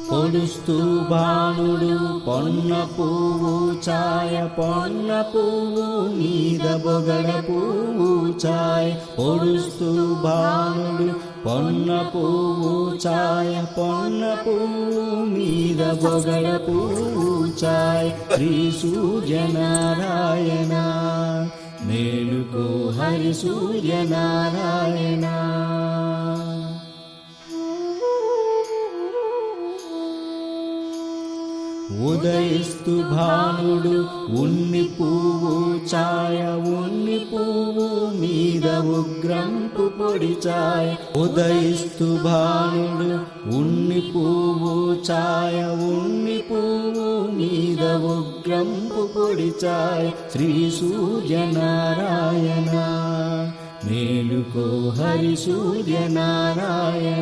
పొడుస్తూ భానుడు పొన్న పువ్వు ఛాయ పొన్న పువ్వు మీద బొగడ పువ్వు ఛాయ పొడుస్తూ భానుడు పొన్న పువ్వు ఛాయ పొన్న పువ్వు మీద బొగడ పువ్వు ఛాయ శ్రీ సూర్యనారాయణ మేలుకో హరి సూర్యనారాయణ. ఉదయిస్తు భానుడు ఉన్ని పువ్వు ఛాయ ఉన్ని పువ్వు మీద ఉగ్రంపు పొడి ఛాయ ఉదయిస్తు భానుడు ఉన్ని పువ్వు ఛాయ ఉన్ని పువ్వు మీద ఉగ్రంపు పొడి ఛాయ శ్రీ సూర్యనారాయణ మేలుకో హరి సూర్యనారాయణ.